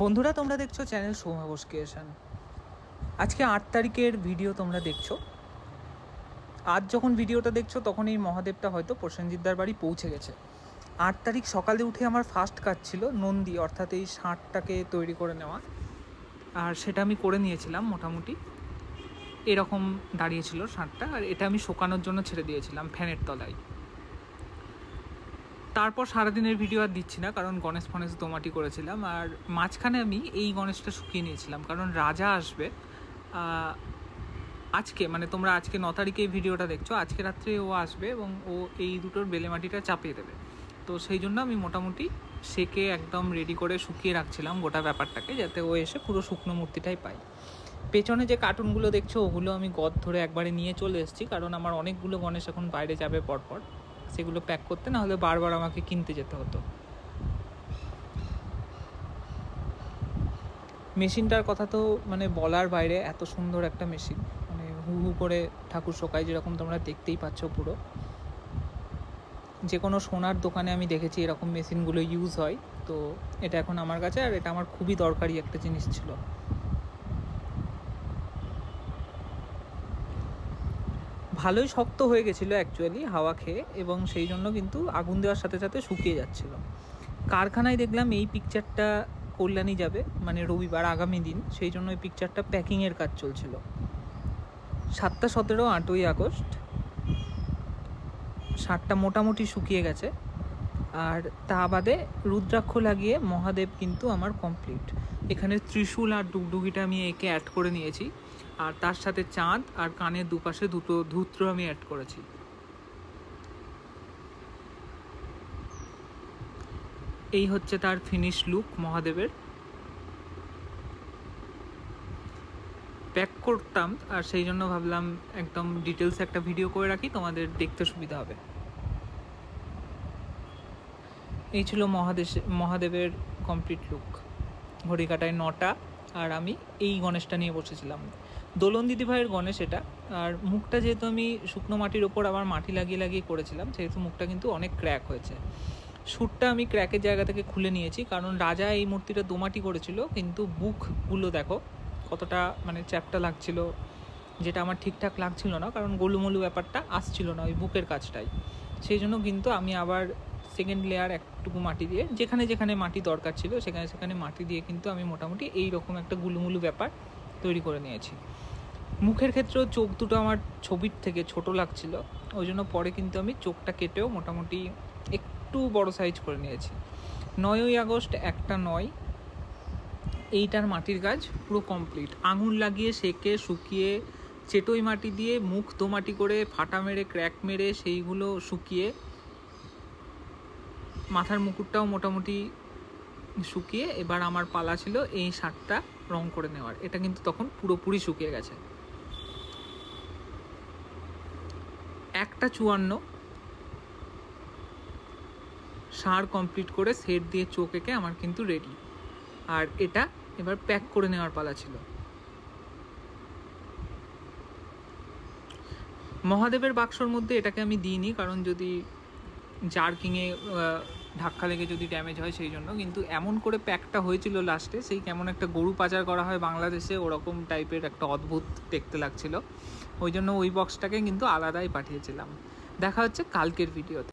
বন্ধুরা, তোমরা দেখছো চ্যানেল সৌম্য ক্রিয়েশন। আজকে 8 তারিখের ভিডিও তোমরা দেখছো। আজ যখন ভিডিওটা দেখছো তখন এই মহাদেবটা হয়তো প্রসেনজিৎদার বাড়ি পৌঁছে গেছে। 8 তারিখ সকালে উঠে আমার ফার্স্ট কাজ ছিল নন্দী, অর্থাৎ এই ষাঁড়টাকে তৈরি করে নেওয়া, আর সেটা আমি করে নিয়েছিলাম। মোটামুটি এরকম দাঁড়িয়েছিল ষাঁড়টা, আর এটা আমি শোকানোর জন্য ছেড়ে দিয়েছিলাম ফ্যানের তলায়। তারপর সারাদিনের ভিডিও আর দিচ্ছি না, কারণ গণেশ ফণেশ দোমাটি করেছিলাম। আর মাঝখানে আমি এই গণেশটা শুকিয়ে নিয়েছিলাম, কারণ রাজা আসবে আজকে, মানে তোমরা আজকে 9 তারিখে এই ভিডিওটা দেখছো, আজকে রাত্রে ও আসবে এবং ও এই দুটোর বেলে মাটিটা চাপিয়ে দেবে। তো সেই জন্য আমি মোটামুটি সেকে একদম রেডি করে শুকিয়ে রাখছিলাম গোটা ব্যাপারটাকে, যাতে ও এসে পুরো শুকনো মূর্তিটাই পাই। পেছনে যে কার্টুনগুলো দেখছো ওগুলো আমি গদ ধরে একবারে নিয়ে চলে এসেছি, কারণ আমার অনেকগুলো গণেশ এখন বাইরে যাবে পরপর, সেগুলো প্যাক করতে, না হলে বারবার আমাকে কিনতে যেতে হতো। মেশিনটার কথা তো মানে বলার বাইরে, এত সুন্দর একটা মেশিন, মানে হু হু করে ঠাকুর শোকায়, যেরকম তোমরা দেখতেই পাচ্ছ। পুরো যে কোনো সোনার দোকানে আমি দেখেছি এরকম মেশিনগুলো ইউজ হয়। তো এটা এখন আমার কাছে, আর এটা আমার খুবই দরকারি একটা জিনিস ছিল। ভালোই শক্ত হয়ে গেছিলো অ্যাকচুয়ালি হাওয়া খেয়ে, এবং সেই জন্য কিন্তু আগুন দেওয়ার সাথে সাথে শুকিয়ে যাচ্ছিল। কারখানায় দেখলাম এই পিকচারটা কল্যাণী যাবে, মানে রবিবার আগামী দিন, সেই জন্য এই পিকচারটা প্যাকিংয়ের কাজ চলছিল। 7টা 17 8ই আগস্ট ষাঁড়টা মোটামুটি শুকিয়ে গেছে। আর তা বাদে রুদ্রাক্ষ লাগিয়ে মহাদেব কিন্তু আমার কমপ্লিট। এখানে ত্রিশূল আর ডুগডুগিটা আমি একে অ্যাড করে নিয়েছি, আর তার সাথে চাঁদ আর কানের দুপাশে দুটো ধূত্র আমি অ্যাড করেছি। এই হচ্ছে তার ফিনিশ লুক মহাদেবের। প্যাক করতাম, আর সেই জন্য ভাবলাম একদম ডিটেলস একটা ভিডিও করে রাখি, তোমাদের দেখতে সুবিধা হবে। এই ছিল মহাদেবের কমপ্লিট লুক। ঘড়িকাটায় 9টা, আর আমি এই গণেশটা নিয়ে বসেছিলাম। দোলন দিদিভাইয়ের গণেশ এটা। আর মুখটা যেহেতু আমি শুকনো মাটির ওপর আবার মাটি লাগিয়ে লাগিয়ে করেছিলাম, সেহেতু মুখটা কিন্তু অনেক ক্র্যাক হয়েছে। শ্যুটটা আমি ক্র্যাকের জায়গা থেকে খুলে নিয়েছি, কারণ রাজা এই মূর্তিটা দোমাটি করেছিল, কিন্তু বুকগুলো দেখো কতটা মানে চ্যাপটা লাগছিল, যেটা আমার ঠিকঠাক লাগছিল না, কারণ গোলুমলু ব্যাপারটা আসছিল না ওই বুকের কাজটাই। সেই জন্য কিন্তু আমি আবার সেকেন্ড লেয়ার একটুকু মাটি দিয়ে, যেখানে যেখানে মাটি দরকার ছিল সেখানে সেখানে মাটি দিয়ে কিন্তু আমি মোটামুটি এই রকম একটা গুলুমুলু ব্যাপার তৈরি করে নিয়েছি। মুখের ক্ষেত্রেও চোখ দুটো আমার ছবির থেকে ছোট লাগছিল, ওই জন্য পরে কিন্তু আমি চোখটা কেটেও মোটামুটি একটু বড় সাইজ করে নিয়েছি। 9ই আগস্ট 1:09 এইটার মাটির কাজ পুরো কমপ্লিট। আঙুল লাগিয়ে সেকে শুকিয়ে চেটোই মাটি দিয়ে মুখ দোমাটি করে ফাটা মেরে ক্র্যাক মেরে সেইগুলো শুকিয়ে, মাথার মুকুটটাও মোটামুটি শুকিয়ে, এবার আমার পালা ছিল এই ষাঁড়টা রং করে নেওয়ার। এটা কিন্তু তখন পুরোপুরি শুকিয়ে গেছে। 1:54 ষাঁড় কমপ্লিট করে সেট দিয়ে চোখ এঁকে আমার কিন্তু রেডি। আর এটা এবার প্যাক করে নেওয়ার পালা ছিল। মহাদেবের বাক্সর মধ্যে এটাকে আমি দিইনি, কারণ যদি জার্কিংয়ে ধাক্কা লেগে যদি ড্যামেজ হয় সেই জন্য। কিন্তু এমন করে প্যাকটা হয়েছিল লাস্টে, সেই কেমন একটা গরু পাচার করা হয় বাংলাদেশে ওরকম টাইপের একটা অদ্ভুত দেখতে লাগছিল, ওই জন্য ওই বক্সটাকে কিন্তু আলাদাই পাঠিয়েছিলাম। দেখা হচ্ছে কালকের ভিডিওতে।